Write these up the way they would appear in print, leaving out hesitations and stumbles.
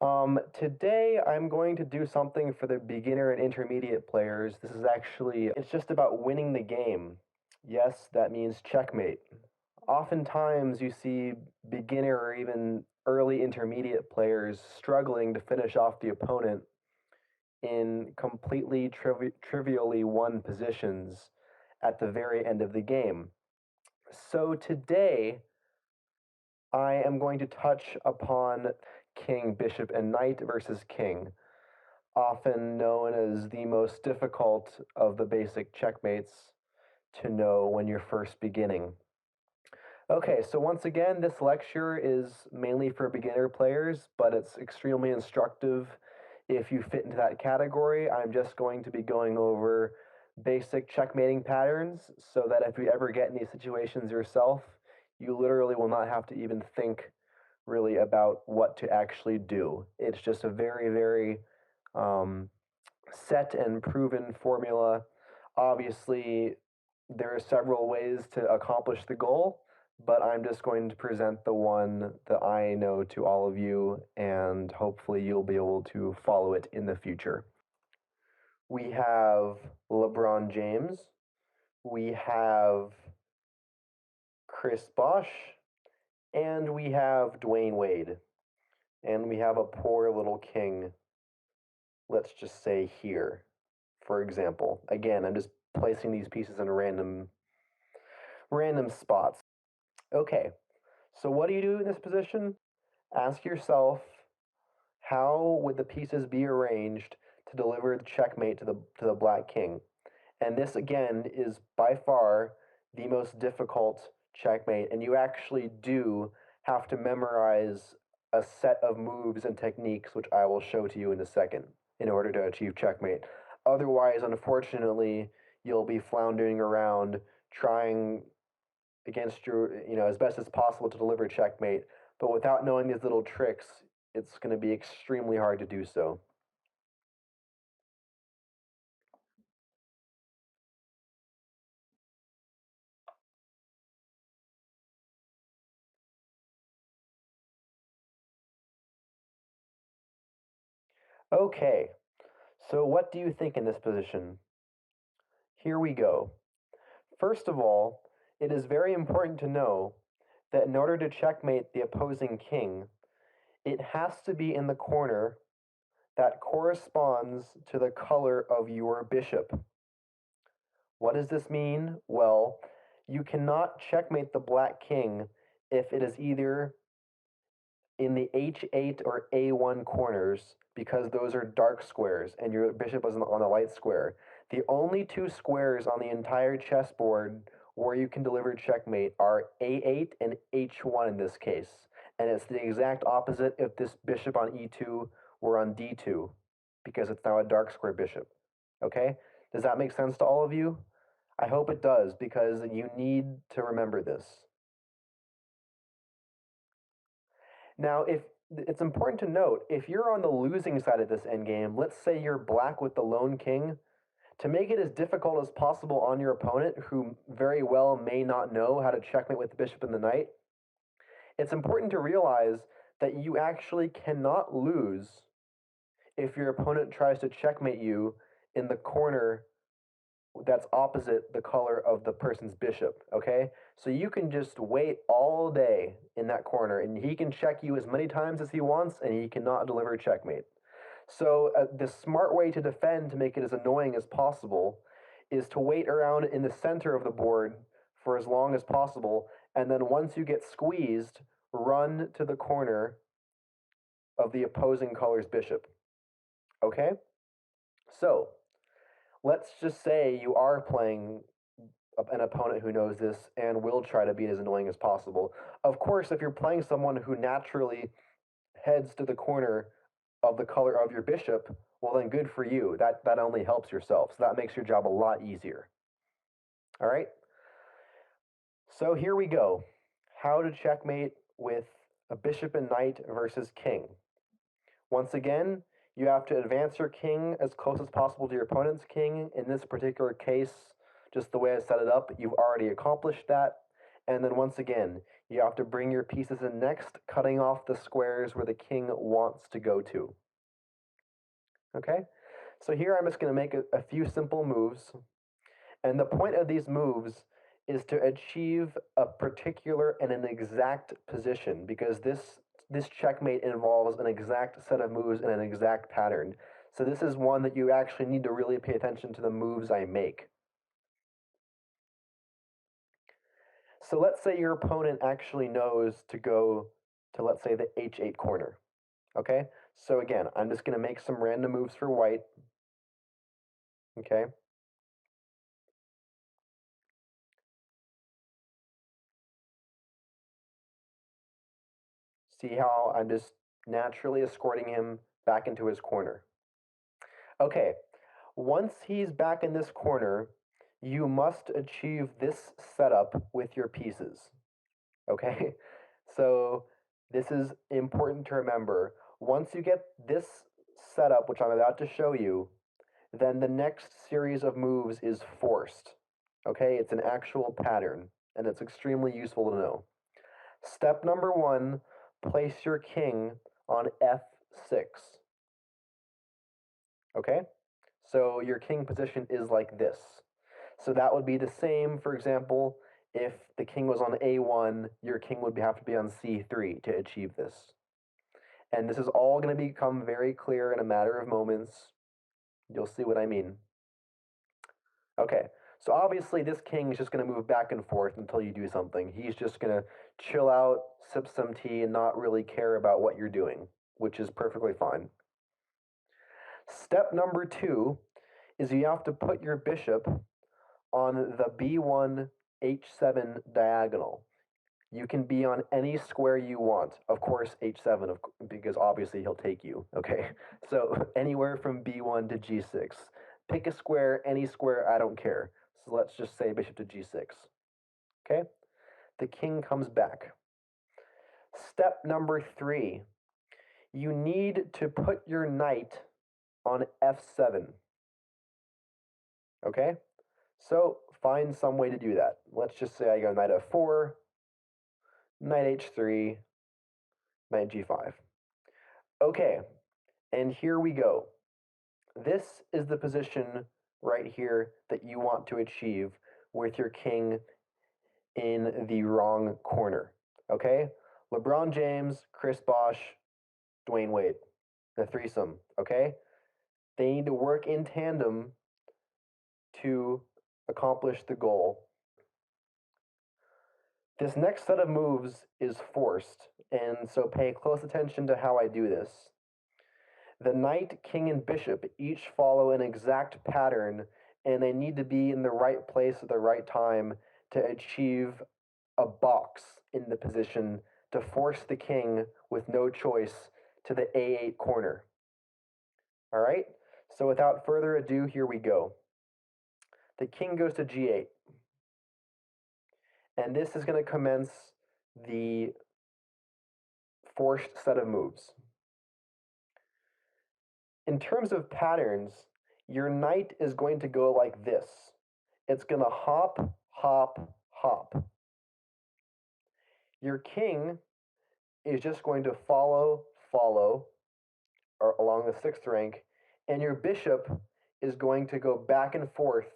Today I'm going to do something for the beginner and intermediate players. It's just about winning the game. Yes, that means checkmate. Oftentimes you see beginner or even early intermediate players struggling to finish off the opponent in completely trivially won positions at the very end of the game. So today I am going to touch upon king, bishop, and knight versus king, often known as the most difficult of the basic checkmates to know when you're first beginning. Okay, so once again, this lecture is mainly for beginner players, but it's extremely instructive if you fit into that category. I'm just going to be going over basic checkmating patterns so that if you ever get in these situations yourself, you literally will not have to even think really about what to actually do. It's just a very, very um, set and proven formula. Obviously, there are several ways to accomplish the goal, but I'm just going to present the one that I know to all of you, and hopefully you'll be able to follow it in the future. We have LeBron James, we have Chris Bosh, and we have Dwayne Wade, and we have a poor little king, let's just say here, for example. Again, I'm just placing these pieces in random spots. Okay, so what do you do in this position? Ask yourself, how would the pieces be arranged to deliver the checkmate to the black king? And this again is by far the most difficult checkmate, and you actually do have to memorize a set of moves and techniques, which I will show to you in a second, in order to achieve checkmate. Otherwise, unfortunately, you'll be floundering around trying against as best as possible to deliver checkmate, but without knowing these little tricks, it's going to be extremely hard to do so. Okay, so what do you think in this position? Here we go. First of all, it is very important to know that in order to checkmate the opposing king, it has to be in the corner that corresponds to the color of your bishop. What does this mean? Well, you cannot checkmate the black king if it is either in the H8 or A1 corners, because those are dark squares and your bishop is on the light square. The only two squares on the entire chessboard where you can deliver checkmate are A8 and H1 in this case. And it's the exact opposite if this bishop on E2 were on D2, because it's now a dark square bishop. Okay? Does that make sense to all of you? I hope it does, because you need to remember this. Now, if it's important to note, if you're on the losing side of this endgame, let's say you're black with the lone king, to make it as difficult as possible on your opponent, who very well may not know how to checkmate with the bishop and the knight, it's important to realize that you actually cannot lose if your opponent tries to checkmate you in the corner that's opposite the color of the person's bishop, okay? So you can just wait all day in that corner, and he can check you as many times as he wants, and he cannot deliver checkmate. So the smart way to defend to make it as annoying as possible is to wait around in the center of the board for as long as possible, and then once you get squeezed, run to the corner of the opposing color's bishop, okay? So let's just say you are playing an opponent who knows this and will try to be as annoying as possible. Of course, if you're playing someone who naturally heads to the corner of the color of your bishop, well then good for you. That only helps yourself. So that makes your job a lot easier. All right? So here we go. How to checkmate with a bishop and knight versus king. Once again, you have to advance your king as close as possible to your opponent's king. In this particular case, just the way I set it up, you've already accomplished that. And then once again, You have to bring your pieces in next, cutting off the squares where the king wants to go to. Okay? So here I'm just going to make a few simple moves. And the point of these moves is to achieve a particular and an exact position, because this checkmate involves an exact set of moves and an exact pattern. So this is one that you actually need to really pay attention to the moves I make. So let's say your opponent actually knows to go to, let's say, the h8 corner. Okay? So again, I'm just going to make some random moves for white. Okay? See how I'm just naturally escorting him back into his corner. Okay, once he's back in this corner, you must achieve this setup with your pieces. Okay? So this is important to remember. Once you get this setup, which I'm about to show you, then the next series of moves is forced. Okay? It's an actual pattern, and it's extremely useful to know. Step number 1, place your king on f6. Okay? So your king position is like this. So that would be the same, for example, if the king was on a1, your king would have to be on c3 to achieve this. And this is all going to become very clear in a matter of moments. You'll see what I mean. Okay, so obviously this king is just going to move back and forth until you do something. He's just going to chill out, sip some tea, and not really care about what you're doing, which is perfectly fine. Step number 2 is you have to put your bishop on the b1 h7 diagonal. You can be on any square you want. Of course, h7, because obviously he'll take you, okay? So anywhere from b1 to g6. Pick a square, any square, I don't care. So let's just say bishop to g6, okay? The king comes back. Step number 3, you need to put your knight on f7, okay? So find some way to do that. Let's just say I go knight f4, knight h3, knight g5. Okay, and here we go. This is the position right here that you want to achieve with your king in the wrong corner. Okay? LeBron James, Chris Bosh, Dwayne Wade. The threesome. Okay? They need to work in tandem to accomplish the goal. This next set of moves is forced, and so pay close attention to how I do this. The knight, king, and bishop each follow an exact pattern, and they need to be in the right place at the right time to achieve a box in the position to force the king with no choice to the a8 corner. All right? So without further ado, here we go. The king goes to g8. And this is going to commence the forced set of moves. In terms of patterns, your knight is going to go like this. It's going to hop, hop, hop. Your king is just going to follow, follow, or along the sixth rank, and your bishop is going to go back and forth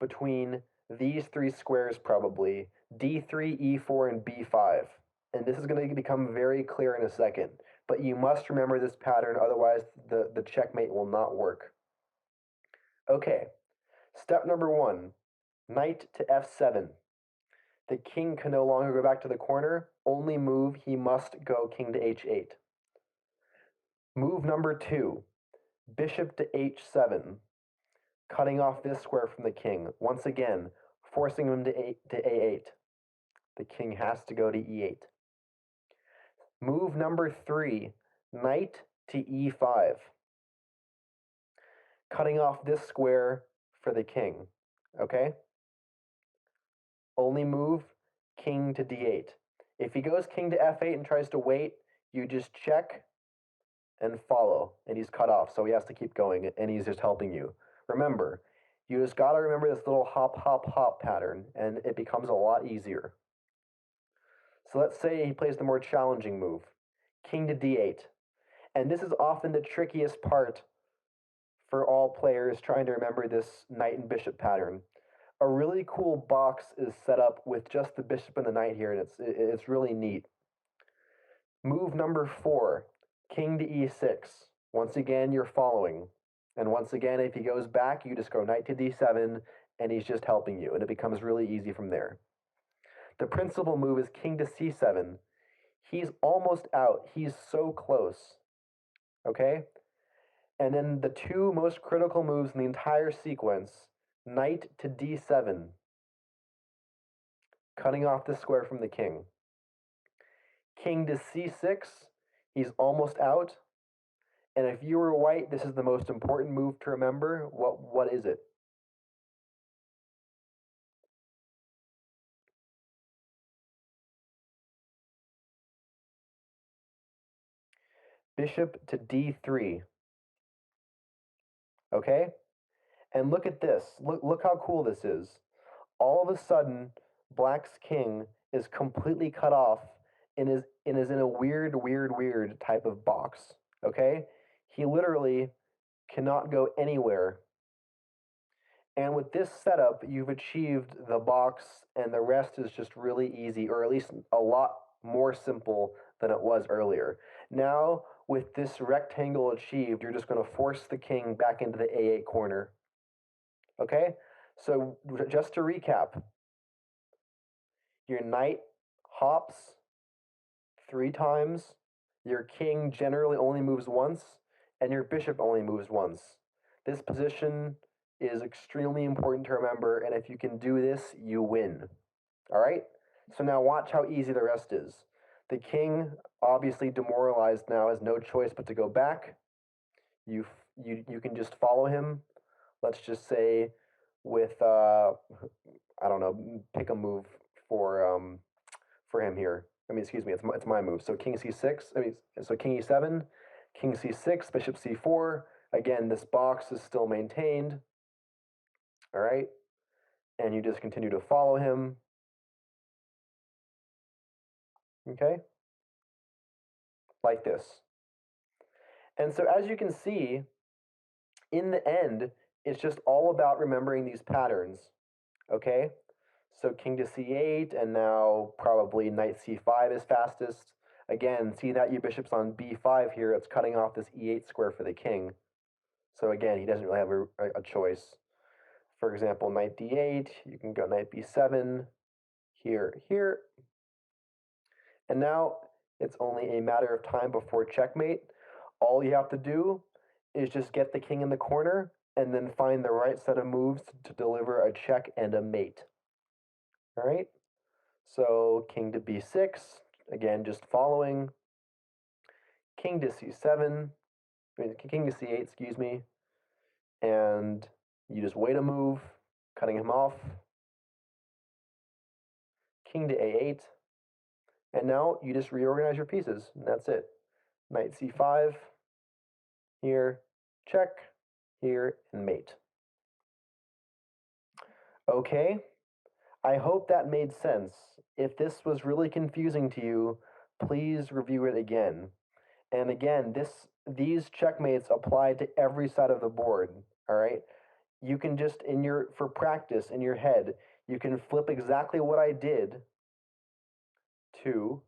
between these three squares probably, d3, e4, and b5. And this is going to become very clear in a second. But you must remember this pattern, otherwise the checkmate will not work. Okay, step number 1, knight to f7. The king can no longer go back to the corner. Only move, he must go king to h8. Move number 2, bishop to h7, cutting off this square from the king. Once again, forcing him to a8. The king has to go to e8. Move number 3, knight to e5, cutting off this square for the king. Okay? Only move, king to d8. If he goes king to f8 and tries to wait, you just check and follow, and he's cut off, so he has to keep going, and he's just helping you. Remember, you just got to remember this little hop, hop, hop pattern, and it becomes a lot easier. So let's say he plays the more challenging move, king to d8. And this is often the trickiest part for all players trying to remember this knight and bishop pattern. A really cool box is set up with just the bishop and the knight here, and it's really neat. Move number 4, king to e6. Once again, you're following. And once again, if he goes back, you just go knight to d7, and he's just helping you, and it becomes really easy from there. The principal move is king to c7. He's almost out. He's so close. Okay? And then the two most critical moves in the entire sequence, knight to d7, cutting off the square from the king. King to c6, he's almost out. And if you were white, this is the most important move to remember. What is it? Bishop to d3. Okay? And look at this. Look how cool this is. All of a sudden, Black's king is completely cut off and is in a weird type of box. Okay? He literally cannot go anywhere. And with this setup, you've achieved the box, and the rest is just really easy, or at least a lot more simple than it was earlier. Now, with this rectangle achieved, you're just going to force the king back into the A8 corner. Okay? So just to recap, your knight hops 3 times, your king generally only moves once, and your bishop only moves once. This position is extremely important to remember, and if you can do this, you win. All right? So now watch how easy the rest is. The king, obviously demoralized now, has no choice but to go back. You can just follow him. Let's just say with I don't know, pick a move for him here. I mean, excuse me, it's my move. So king c6. So king e7, king c6, bishop c4. Again, this box is still maintained. All right, and you just continue to follow him. Okay, like this. And so as you can see, in the end, it's just all about remembering these patterns. Okay, so king to c8, and now probably knight c5 is fastest. Again, see that your bishop's on b5 here, it's cutting off this e8 square for the king. So again, he doesn't really have a choice. For example, knight d8, you can go knight b7, here. And now it's only a matter of time before checkmate. All you have to do is just get the king in the corner and then find the right set of moves to deliver a check and a mate. All right? So king to b6, again, just following. King to c7, king to c8, excuse me. And you just wait a move, cutting him off. King to a8. And now you just reorganize your pieces, and that's it. Knight c5, here, check, here, and mate. Okay, I hope that made sense. If this was really confusing to you, please review it again. And again, these checkmates apply to every side of the board, all right? You can just, for practice, in your head, you can flip exactly what I did to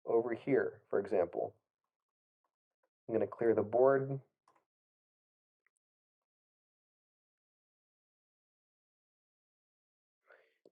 over here, for example. I'm going to clear the board.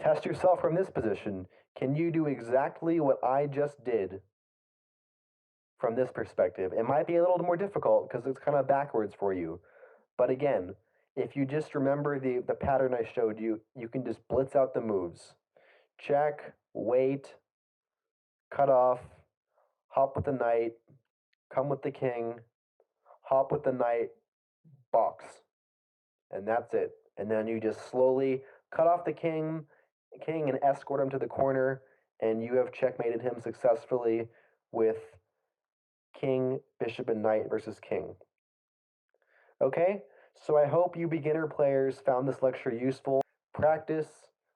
Test yourself from this position. Can you do exactly what I just did from this perspective? It might be a little more difficult because it's kind of backwards for you. But again, if you just remember the pattern I showed you, you can just blitz out the moves. Check, wait, cut off, hop with the knight, come with the king, hop with the knight, box. And that's it. And then you just slowly cut off the king and escort him to the corner, and you have checkmated him successfully with king, bishop, and knight versus king. Okay, so I hope you beginner players found this lecture useful. Practice,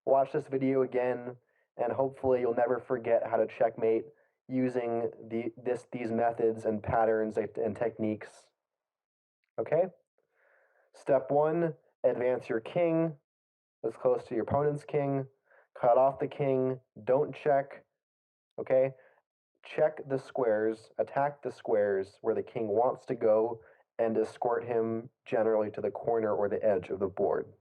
watch this video again, and hopefully you'll never forget how to checkmate using these methods and patterns and techniques. Okay? Step 1, advance your king as close to your opponent's king. Cut off the king. Don't check. Okay? Check the squares, attack the squares where the king wants to go, and escort him generally to the corner or the edge of the board.